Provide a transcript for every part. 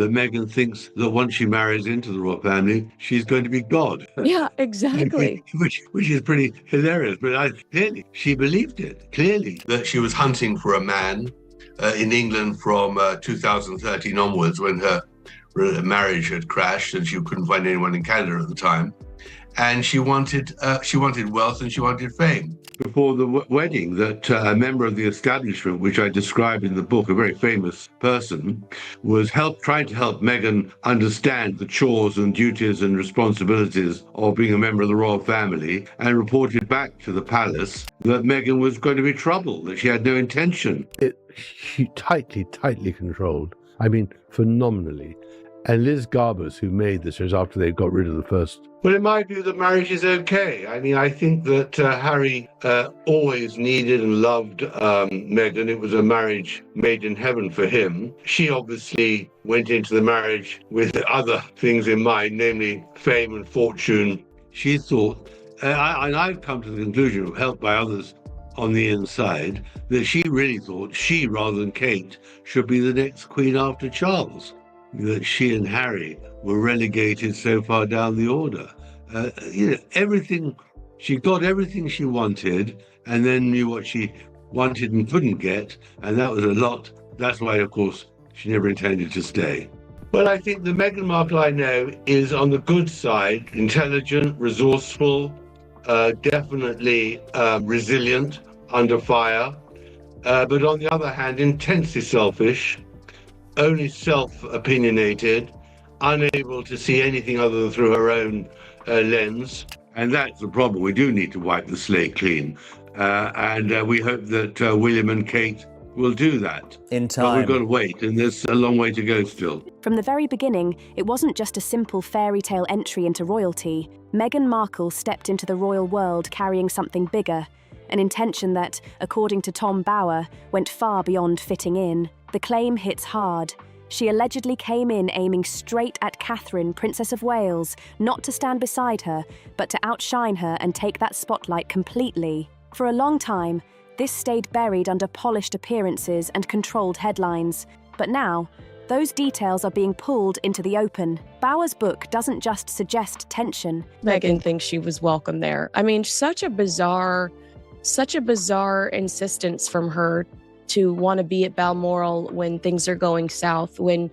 that Meghan thinks that once she marries into the royal family, she's going to be God. Yeah, exactly. which is pretty hilarious. But clearly, she believed it, clearly. That she was hunting for a man in England from 2013 onwards, when her marriage had crashed and she couldn't find anyone in Canada at the time. And she wanted wealth and she wanted fame. Before the wedding, that a member of the establishment, which I describe in the book, a very famous person, was trying to help Meghan understand the chores and duties and responsibilities of being a member of the royal family, and reported back to the palace that Meghan was going to be trouble, that she had no intention. She tightly controlled. I mean, phenomenally. And Liz Garbus, who made this, is after they got rid of the first. Well, in my view, the marriage is okay. I mean, I think that Harry always needed and loved Meghan. It was a marriage made in heaven for him. She obviously went into the marriage with other things in mind, namely fame and fortune. She thought, and I've come to the conclusion, helped by others on the inside, that she really thought she, rather than Kate, should be the next queen after Charles. That she and Harry were relegated so far down the order. Everything, she got everything she wanted, and then knew what she wanted and couldn't get, and that was a lot. That's why, of course, she never intended to stay. Well, I think the Meghan Markle I know is on the good side, intelligent, resourceful, definitely resilient under fire, but on the other hand, intensely selfish, only self-opinionated, unable to see anything other than through her own lens. And that's the problem. We do need to wipe the slate clean. And we hope that William and Kate will do that. In time. But we've got to wait, and there's a long way to go still. From the very beginning, it wasn't just a simple fairy tale entry into royalty. Meghan Markle stepped into the royal world carrying something bigger, an intention that, according to Tom Bower, went far beyond fitting in. The claim hits hard. She allegedly came in aiming straight at Catherine, Princess of Wales, not to stand beside her, but to outshine her and take that spotlight completely. For a long time, this stayed buried under polished appearances and controlled headlines. But now, those details are being pulled into the open. Bower's book doesn't just suggest tension. Meghan thinks she was welcome there. I mean, such a bizarre insistence from her to want to be at Balmoral when things are going south, when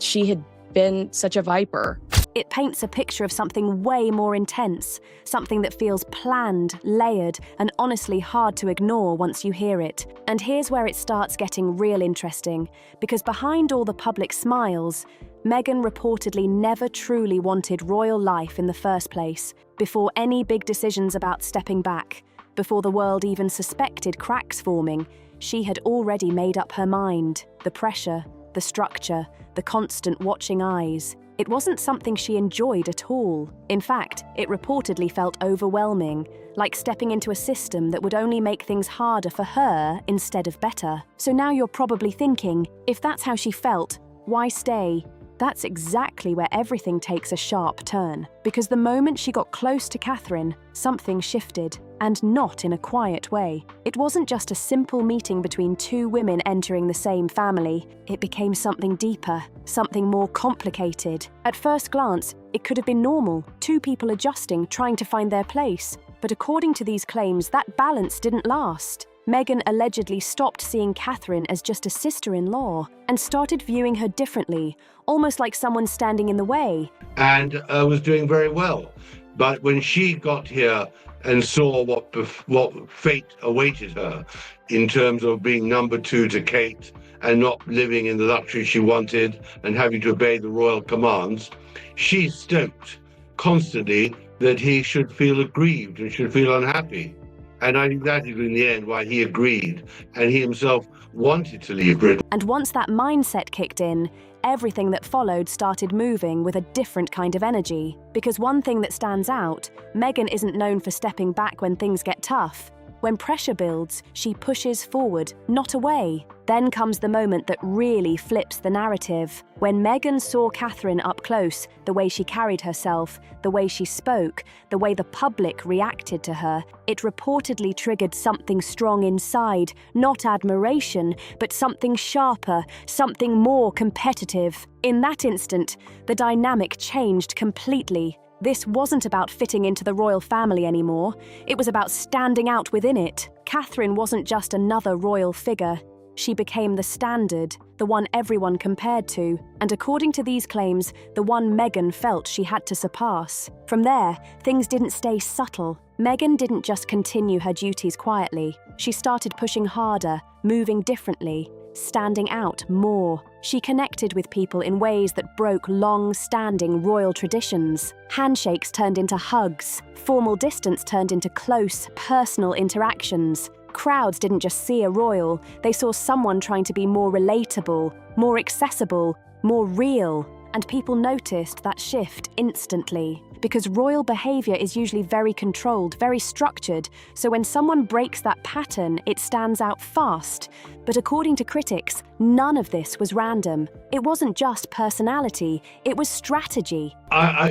she had been such a viper. It paints a picture of something way more intense, something that feels planned, layered, and honestly hard to ignore once you hear it. And here's where it starts getting real interesting, because behind all the public smiles, Meghan reportedly never truly wanted royal life in the first place, before any big decisions about stepping back, before the world even suspected cracks forming. She had already made up her mind. The pressure, the structure, the constant watching eyes. It wasn't something she enjoyed at all. In fact, it reportedly felt overwhelming, like stepping into a system that would only make things harder for her instead of better. So now you're probably thinking, if that's how she felt, why stay? That's exactly where everything takes a sharp turn. Because the moment she got close to Catherine, something shifted. And not in a quiet way. It wasn't just a simple meeting between two women entering the same family. It became something deeper, something more complicated. At first glance, it could have been normal, two people adjusting, trying to find their place. But according to these claims, that balance didn't last. Meghan allegedly stopped seeing Catherine as just a sister-in-law and started viewing her differently, almost like someone standing in the way. And was doing very well. But when she got here and saw what fate awaited her in terms of being number two to Kate and not living in the luxury she wanted and having to obey the royal commands, she stoked constantly that he should feel aggrieved and should feel unhappy. And I think that is in the end why he agreed, and he himself wanted to leave Britain. And once that mindset kicked in, everything that followed started moving with a different kind of energy. Because one thing that stands out, Meghan isn't known for stepping back when things get tough. When pressure builds, she pushes forward, not away. Then comes the moment that really flips the narrative. When Meghan saw Catherine up close, the way she carried herself, the way she spoke, the way the public reacted to her, it reportedly triggered something strong inside, not admiration, but something sharper, something more competitive. In that instant, the dynamic changed completely. This wasn't about fitting into the royal family anymore. It was about standing out within it. Catherine wasn't just another royal figure. She became the standard, the one everyone compared to, and according to these claims, the one Meghan felt she had to surpass. From there, things didn't stay subtle. Meghan didn't just continue her duties quietly. She started pushing harder, moving differently, standing out more. She connected with people in ways that broke long-standing royal traditions. Handshakes turned into hugs. Formal distance turned into close, personal interactions. Crowds didn't just see a royal, they saw someone trying to be more relatable, more accessible, more real. And people noticed that shift instantly. Because royal behavior is usually very controlled, very structured, so when someone breaks that pattern, it stands out fast. But according to critics, none of this was random. It wasn't just personality, it was strategy.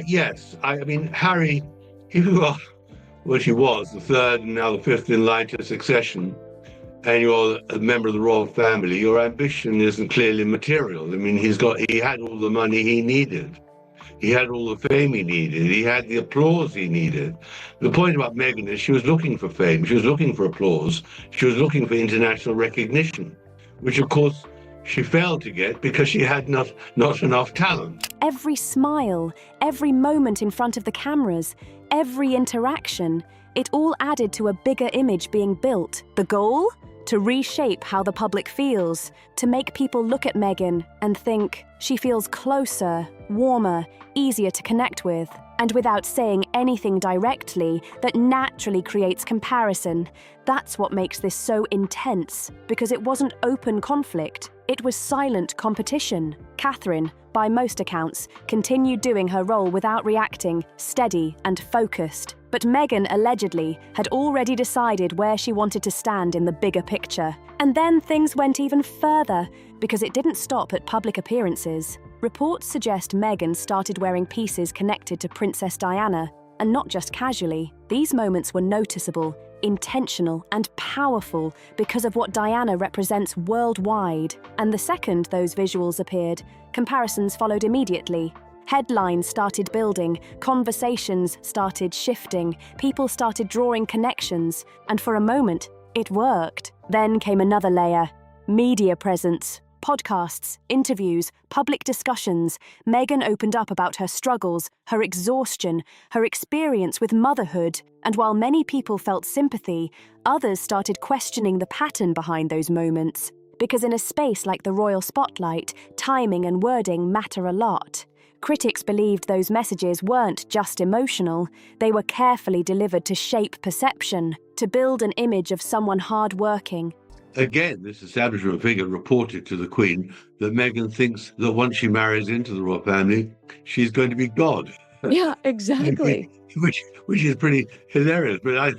Yes, I mean, Harry, if you are what he was, the third and now the fifth in line to succession, and you're a member of the royal family, your ambition isn't clearly material. I mean, he had all the money he needed. He had all the fame he needed. He had the applause he needed. The point about Meghan is she was looking for fame. She was looking for applause. She was looking for international recognition, which, of course, she failed to get because she had not enough talent. Every smile, every moment in front of the cameras, every interaction, it all added to a bigger image being built. The goal? To reshape how the public feels, to make people look at Meghan and think she feels closer, warmer, easier to connect with. And without saying anything directly, that naturally creates comparison. That's what makes this so intense, because it wasn't open conflict, it was silent competition. Catherine, by most accounts, continued doing her role without reacting, steady and focused. But Meghan allegedly had already decided where she wanted to stand in the bigger picture. And then things went even further, because it didn't stop at public appearances. Reports suggest Meghan started wearing pieces connected to Princess Diana, and not just casually. These moments were noticeable, intentional, and powerful because of what Diana represents worldwide. And the second those visuals appeared, comparisons followed immediately. Headlines started building, conversations started shifting, people started drawing connections, and for a moment, it worked. Then came another layer: media presence. Podcasts, interviews, public discussions. Meghan opened up about her struggles, her exhaustion, her experience with motherhood. And while many people felt sympathy, others started questioning the pattern behind those moments. Because in a space like the royal spotlight, timing and wording matter a lot. Critics believed those messages weren't just emotional, they were carefully delivered to shape perception, to build an image of someone hard-working. Again, this establishment figure reported to the Queen that Meghan thinks that once she marries into the royal family, she's going to be God. Yeah, exactly. which is pretty hilarious. But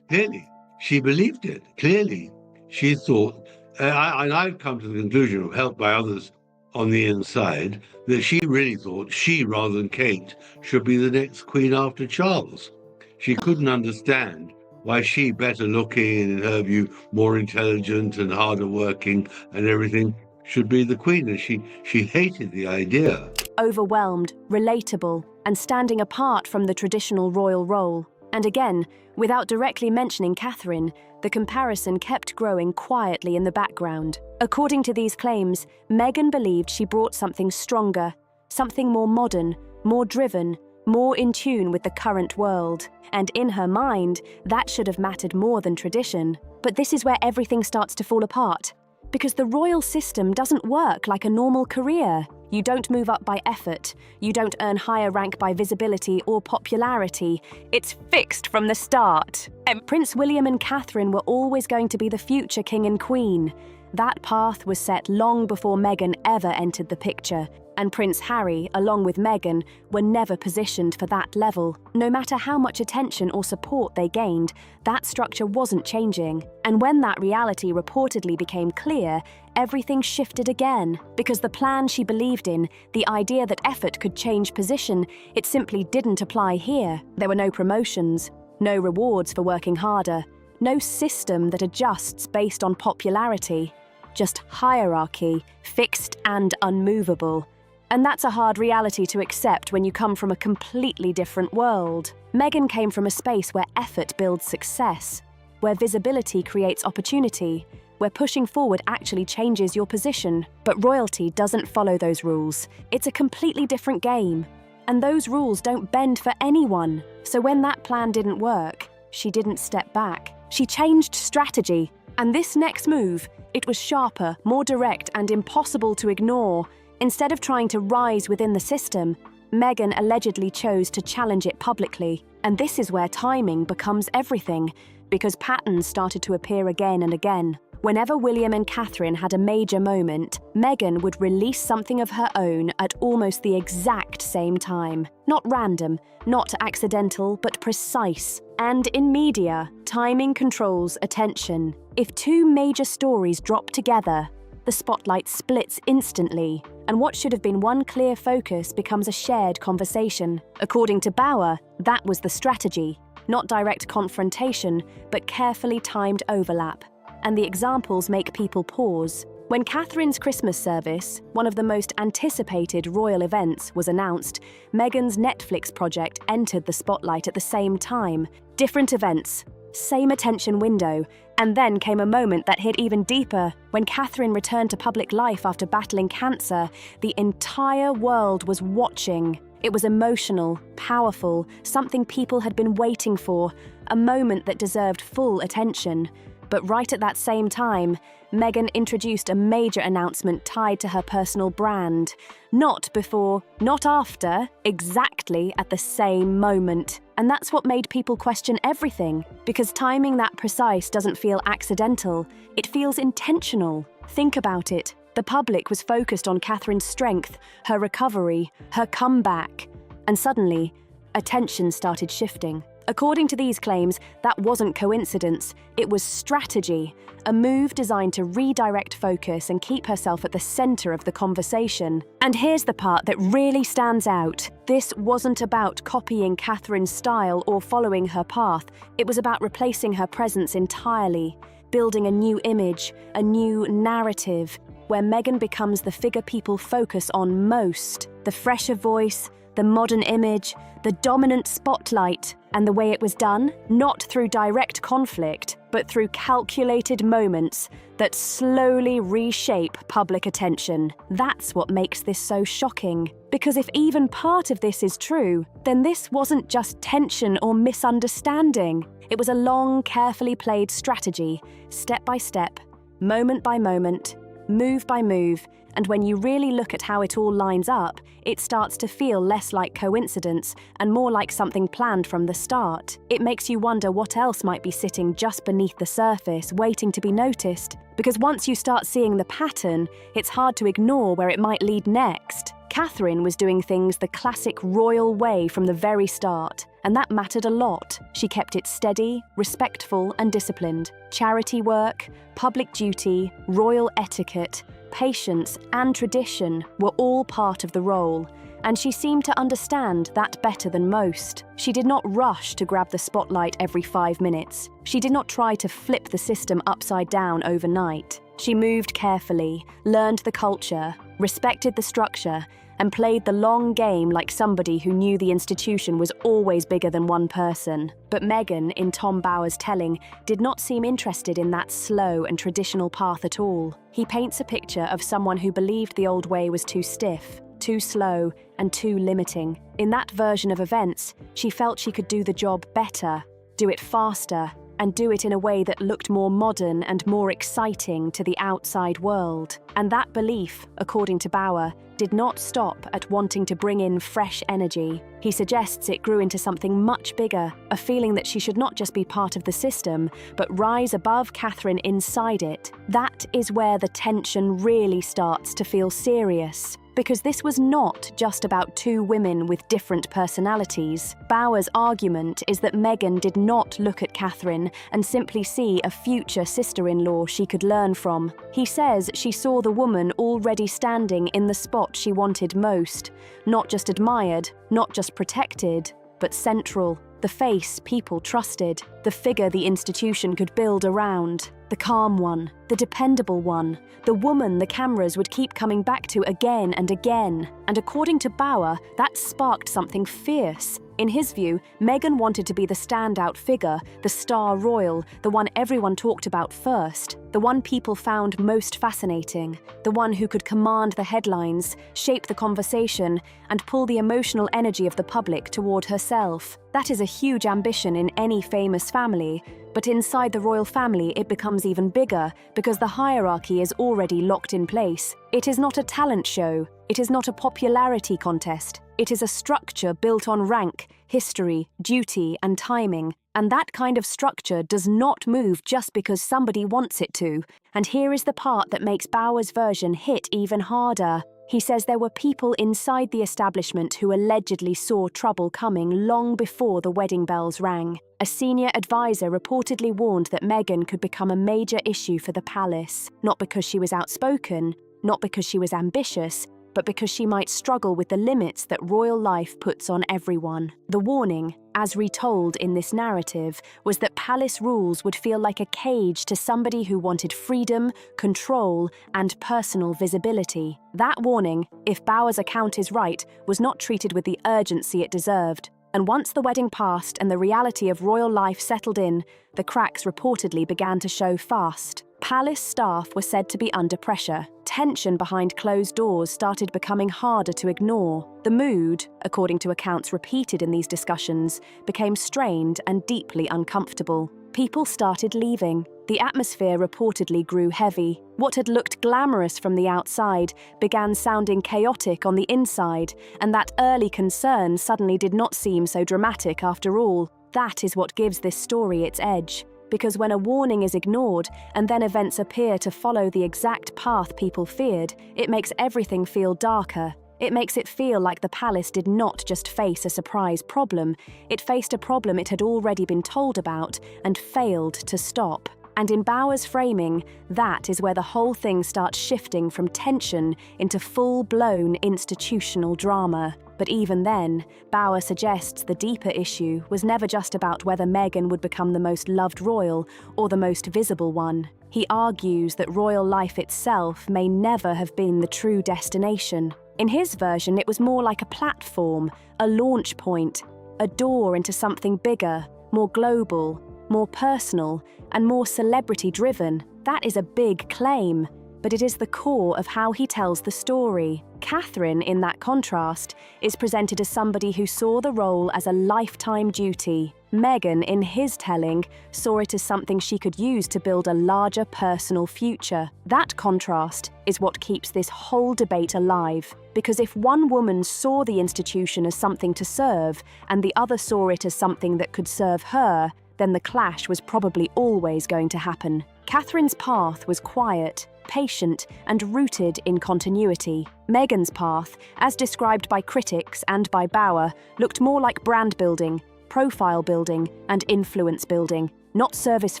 clearly, she believed it. Clearly, she thought, and I've come to the conclusion, helped by others on the inside, that she really thought she, rather than Kate, should be the next Queen after Charles. She couldn't understand why she, better looking and in her view more intelligent and harder working and everything, should be the Queen. And she hated the idea. Overwhelmed, relatable, and standing apart from the traditional royal role. And again, without directly mentioning Catherine, the comparison kept growing quietly in the background. According to these claims, Meghan believed she brought something stronger, something more modern, more driven, more in tune with the current world. And in her mind, that should have mattered more than tradition. But this is where everything starts to fall apart. Because the royal system doesn't work like a normal career. You don't move up by effort. You don't earn higher rank by visibility or popularity. It's fixed from the start. And Prince William and Catherine were always going to be the future king and queen. That path was set long before Meghan ever entered the picture. And Prince Harry, along with Meghan, were never positioned for that level. No matter how much attention or support they gained, that structure wasn't changing. And when that reality reportedly became clear, everything shifted again. Because the plan she believed in, the idea that effort could change position, it simply didn't apply here. There were no promotions, no rewards for working harder, no system that adjusts based on popularity. Just hierarchy, fixed and unmovable. And that's a hard reality to accept when you come from a completely different world. Meghan came from a space where effort builds success, where visibility creates opportunity, where pushing forward actually changes your position. But royalty doesn't follow those rules. It's a completely different game. And those rules don't bend for anyone. So when that plan didn't work, she didn't step back. She changed strategy. And this next move, it was sharper, more direct, and impossible to ignore. Instead of trying to rise within the system, Meghan allegedly chose to challenge it publicly. And this is where timing becomes everything, because patterns started to appear again and again. Whenever William and Catherine had a major moment, Meghan would release something of her own at almost the exact same time. Not random, not accidental, but precise. And in media, timing controls attention. If two major stories drop together, the spotlight splits instantly, and what should have been one clear focus becomes a shared conversation. According to Bauer, that was the strategy. Not direct confrontation, but carefully timed overlap. And the examples make people pause. When Catherine's Christmas service, one of the most anticipated royal events, was announced, Meghan's Netflix project entered the spotlight at the same time. Different events, same attention window. And then came a moment that hit even deeper. When Catherine returned to public life after battling cancer, the entire world was watching. It was emotional, powerful, something people had been waiting for, a moment that deserved full attention. But right at that same time, Meghan introduced a major announcement tied to her personal brand. Not before, not after, exactly at the same moment. And that's what made people question everything, because timing that precise doesn't feel accidental, it feels intentional. Think about it. The public was focused on Catherine's strength, her recovery, her comeback. And suddenly, attention started shifting. According to these claims, that wasn't coincidence, it was strategy, a move designed to redirect focus and keep herself at the center of the conversation. And here's the part that really stands out. This wasn't about copying Catherine's style or following her path. It was about replacing her presence entirely, building a new image, a new narrative, where Meghan becomes the figure people focus on most. The fresher voice, the modern image, the dominant spotlight. And the way it was done, not through direct conflict, but through calculated moments that slowly reshape public attention. That's what makes this so shocking. Because if even part of this is true, then this wasn't just tension or misunderstanding. It was a long, carefully played strategy, step by step, moment by moment, move by move. And when you really look at how it all lines up, it starts to feel less like coincidence and more like something planned from the start. It makes you wonder what else might be sitting just beneath the surface, waiting to be noticed. Because once you start seeing the pattern, it's hard to ignore where it might lead next. Catherine was doing things the classic royal way from the very start, and that mattered a lot. She kept it steady, respectful, and disciplined. Charity work, public duty, royal etiquette, patience, and tradition were all part of the role, and she seemed to understand that better than most. She did not rush to grab the spotlight every 5 minutes. She did not try to flip the system upside down overnight. She moved carefully, learned the culture, respected the structure, and played the long game like somebody who knew the institution was always bigger than one person. But Meghan, in Tom Bower's telling, did not seem interested in that slow and traditional path at all. He paints a picture of someone who believed the old way was too stiff, too slow, and too limiting. In that version of events, she felt she could do the job better, do it faster, and do it in a way that looked more modern and more exciting to the outside world. And that belief, according to Bauer, did not stop at wanting to bring in fresh energy. He suggests it grew into something much bigger, a feeling that she should not just be part of the system, but rise above Catherine inside it. That is where the tension really starts to feel serious. Because this was not just about two women with different personalities. Bower's argument is that Meghan did not look at Catherine and simply see a future sister-in-law she could learn from. He says she saw the woman already standing in the spot she wanted most, not just admired, not just protected, but central. The face people trusted, the figure the institution could build around, the calm one, the dependable one, the woman the cameras would keep coming back to again and again. And according to Bower, that sparked something fierce. In his view, Meghan wanted to be the standout figure, the star royal, the one everyone talked about first, the one people found most fascinating, the one who could command the headlines, shape the conversation, and pull the emotional energy of the public toward herself. That is a huge ambition in any famous family, but inside the royal family it becomes even bigger because the hierarchy is already locked in place. It is not a talent show. It is not a popularity contest. It is a structure built on rank, history, duty, and timing. And that kind of structure does not move just because somebody wants it to. And here is the part that makes Bower's version hit even harder. He says there were people inside the establishment who allegedly saw trouble coming long before the wedding bells rang. A senior advisor reportedly warned that Meghan could become a major issue for the palace, not because she was outspoken, not because she was ambitious, but because she might struggle with the limits that royal life puts on everyone. The warning, as retold in this narrative, was that palace rules would feel like a cage to somebody who wanted freedom, control, and personal visibility. That warning, if Bower's account is right, was not treated with the urgency it deserved. And once the wedding passed and the reality of royal life settled in, the cracks reportedly began to show fast. Palace staff were said to be under pressure. Tension behind closed doors started becoming harder to ignore. The mood, according to accounts repeated in these discussions, became strained and deeply uncomfortable. People started leaving. The atmosphere reportedly grew heavy. What had looked glamorous from the outside began sounding chaotic on the inside, and that early concern suddenly did not seem so dramatic after all. That is what gives this story its edge. Because when a warning is ignored and then events appear to follow the exact path people feared, it makes everything feel darker. It makes it feel like the palace did not just face a surprise problem, it faced a problem it had already been told about and failed to stop. And in Bower's framing, that is where the whole thing starts shifting from tension into full-blown institutional drama. But even then, Bower suggests the deeper issue was never just about whether Meghan would become the most loved royal or the most visible one. He argues that royal life itself may never have been the true destination. In his version, it was more like a platform, a launch point, a door into something bigger, more global, more personal, and more celebrity-driven. That is a big claim, but it is the core of how he tells the story. Catherine, in that contrast, is presented as somebody who saw the role as a lifetime duty. Meghan, in his telling, saw it as something she could use to build a larger personal future. That contrast is what keeps this whole debate alive, because if one woman saw the institution as something to serve, and the other saw it as something that could serve her, then the clash was probably always going to happen. Catherine's path was quiet, patient, and rooted in continuity. Meghan's path, as described by critics and by Bower, looked more like brand building, profile building, and influence building. Not service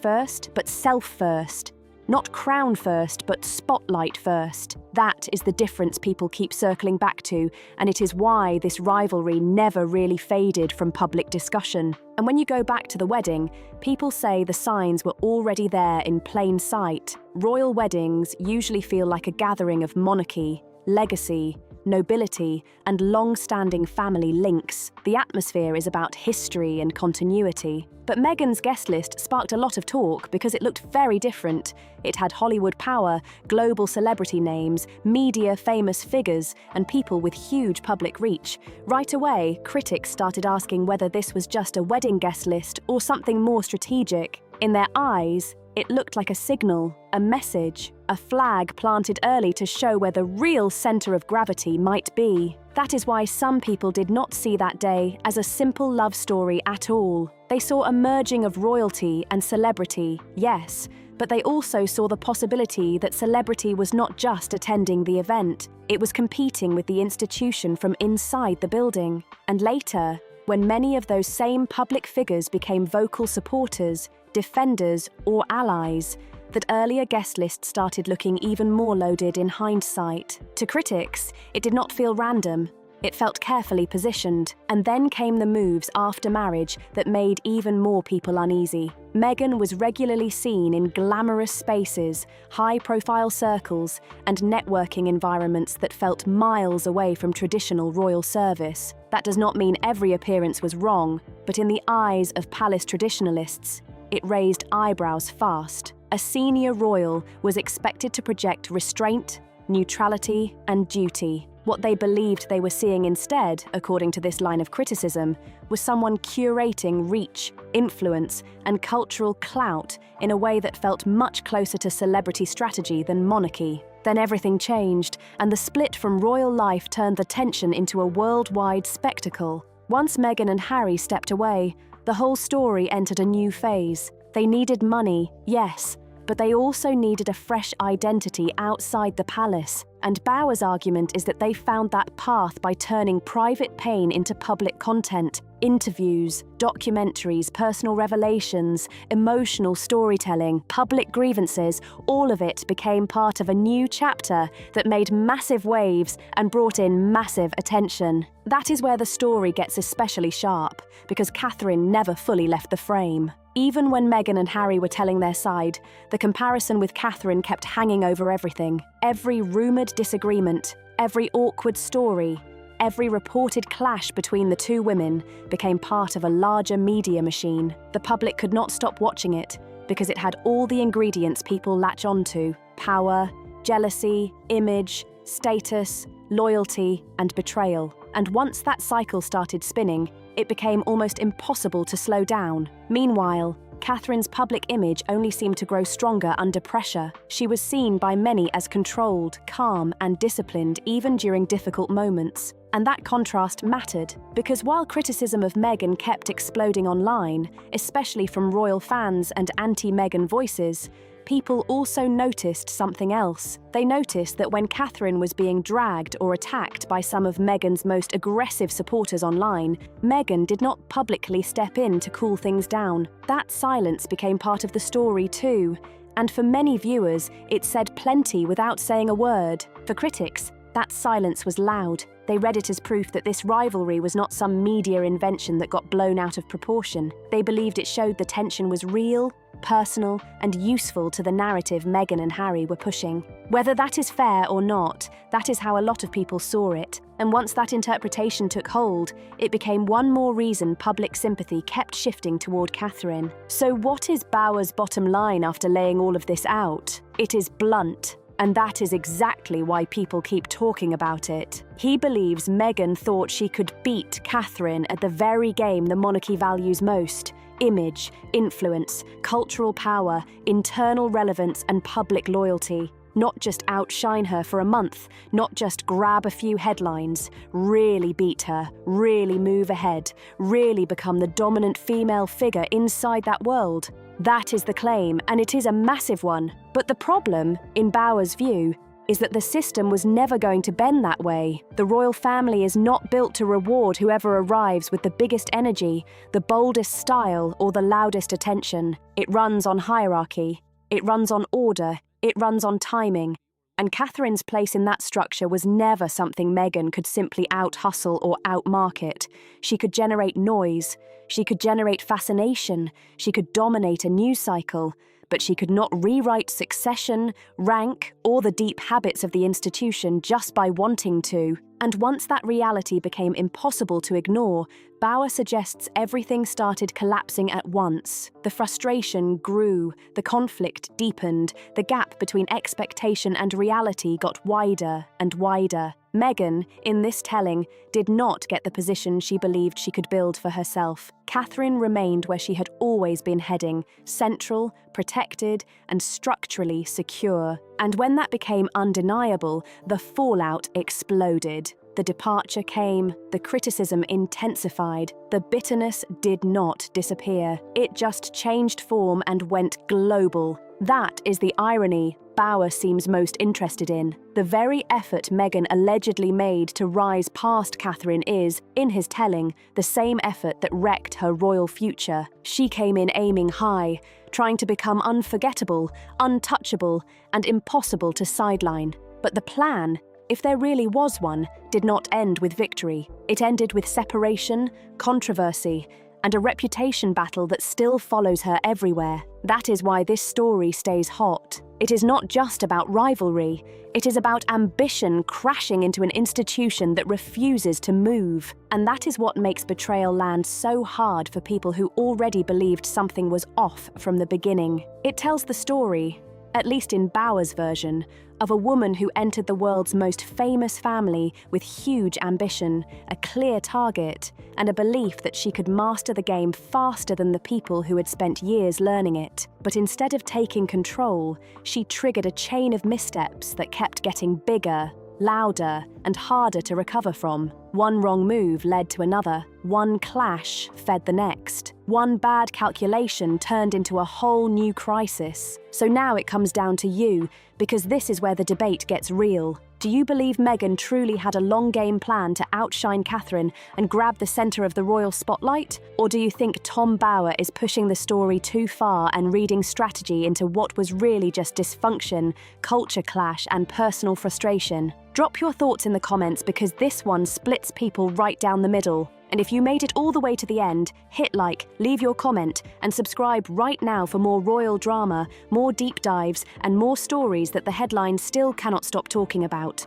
first, but self first. Not crown first, but spotlight first. That is the difference people keep circling back to, and it is why this rivalry never really faded from public discussion. And when you go back to the wedding, people say the signs were already there in plain sight. Royal weddings usually feel like a gathering of monarchy, legacy, nobility, and long-standing family links. The atmosphere is about history and continuity. But Meghan's guest list sparked a lot of talk because it looked very different. It had Hollywood power, global celebrity names, media famous figures, and people with huge public reach. Right away, critics started asking whether this was just a wedding guest list or something more strategic. In their eyes, it looked like a signal, a message, a flag planted early to show where the real center of gravity might be. That is why some people did not see that day as a simple love story at all. They saw a merging of royalty and celebrity, yes, but they also saw the possibility that celebrity was not just attending the event, it was competing with the institution from inside the building. And later, when many of those same public figures became vocal supporters, defenders, or allies, that earlier guest list started looking even more loaded in hindsight. To critics, it did not feel random. It felt carefully positioned. And then came the moves after marriage that made even more people uneasy. Meghan was regularly seen in glamorous spaces, high-profile circles, and networking environments that felt miles away from traditional royal service. That does not mean every appearance was wrong, but in the eyes of palace traditionalists, it raised eyebrows fast. A senior royal was expected to project restraint, neutrality, and duty. What they believed they were seeing instead, according to this line of criticism, was someone curating reach, influence, and cultural clout in a way that felt much closer to celebrity strategy than monarchy. Then everything changed, and the split from royal life turned the tension into a worldwide spectacle. Once Meghan and Harry stepped away, the whole story entered a new phase. They needed money, yes, but they also needed a fresh identity outside the palace. And Bower's argument is that they found that path by turning private pain into public content. Interviews, documentaries, personal revelations, emotional storytelling, public grievances, all of it became part of a new chapter that made massive waves and brought in massive attention. That is where the story gets especially sharp, because Catherine never fully left the frame. Even when Meghan and Harry were telling their side, the comparison with Catherine kept hanging over everything. Every rumoured disagreement, every awkward story, every reported clash between the two women became part of a larger media machine. The public could not stop watching it because it had all the ingredients people latch onto: power, jealousy, image, status, loyalty, and betrayal. And once that cycle started spinning, it became almost impossible to slow down. Meanwhile, Catherine's public image only seemed to grow stronger under pressure. She was seen by many as controlled, calm, and disciplined even during difficult moments. And that contrast mattered, because while criticism of Meghan kept exploding online, especially from royal fans and anti-Meghan voices, people also noticed something else. They noticed that when Catherine was being dragged or attacked by some of Meghan's most aggressive supporters online, Meghan did not publicly step in to cool things down. That silence became part of the story too, and for many viewers, it said plenty without saying a word. For critics, that silence was loud. They read it as proof that this rivalry was not some media invention that got blown out of proportion. They believed it showed the tension was real, personal, and useful to the narrative Meghan and Harry were pushing. Whether that is fair or not, that is how a lot of people saw it. And once that interpretation took hold, it became one more reason public sympathy kept shifting toward Catherine. So what is Bower's bottom line after laying all of this out? It is blunt. And that is exactly why people keep talking about it. He believes Meghan thought she could beat Catherine at the very game the monarchy values most: image, influence, cultural power, internal relevance, and public loyalty. Not just outshine her for a month, not just grab a few headlines, really beat her, really move ahead, really become the dominant female figure inside that world. That is the claim, and it is a massive one. But the problem, in Bower's view, is that the system was never going to bend that way. The royal family is not built to reward whoever arrives with the biggest energy, the boldest style, or the loudest attention. It runs on hierarchy. It runs on order. It runs on timing. And Catherine's place in that structure was never something Meghan could simply out-hustle or out-market. She could generate noise. She could generate fascination. She could dominate a news cycle. But she could not rewrite succession, rank, or the deep habits of the institution just by wanting to. And once that reality became impossible to ignore, Bower suggests everything started collapsing at once. The frustration grew, the conflict deepened, the gap between expectation and reality got wider and wider. Meghan, in this telling, did not get the position she believed she could build for herself. Catherine remained where she had always been heading, central, protected, and structurally secure. And when that became undeniable, the fallout exploded. The departure came, the criticism intensified, the bitterness did not disappear. It just changed form and went global. That is the irony Bower seems most interested in. The very effort Meghan allegedly made to rise past Catherine is, in his telling, the same effort that wrecked her royal future. She came in aiming high, trying to become unforgettable, untouchable, and impossible to sideline. But the plan, if there really was one, did not end with victory. It ended with separation, controversy, and a reputation battle that still follows her everywhere. That is why this story stays hot. It is not just about rivalry, it is about ambition crashing into an institution that refuses to move. And that is what makes Betrayal land so hard for people who already believed something was off from the beginning. It tells the story, at least in Bower's version, of a woman who entered the world's most famous family with huge ambition, a clear target, and a belief that she could master the game faster than the people who had spent years learning it. But instead of taking control, she triggered a chain of missteps that kept getting bigger, louder, and harder to recover from. One wrong move led to another. One clash fed the next. One bad calculation turned into a whole new crisis. So now it comes down to you, because this is where the debate gets real. Do you believe Meghan truly had a long-game plan to outshine Catherine and grab the centre of the royal spotlight? Or do you think Tom Bower is pushing the story too far and reading strategy into what was really just dysfunction, culture clash, and personal frustration? Drop your thoughts in the comments, because this one splits people right down the middle. And if you made it all the way to the end, hit like, leave your comment, and subscribe right now for more royal drama, more deep dives, and more stories that the headlines still cannot stop talking about.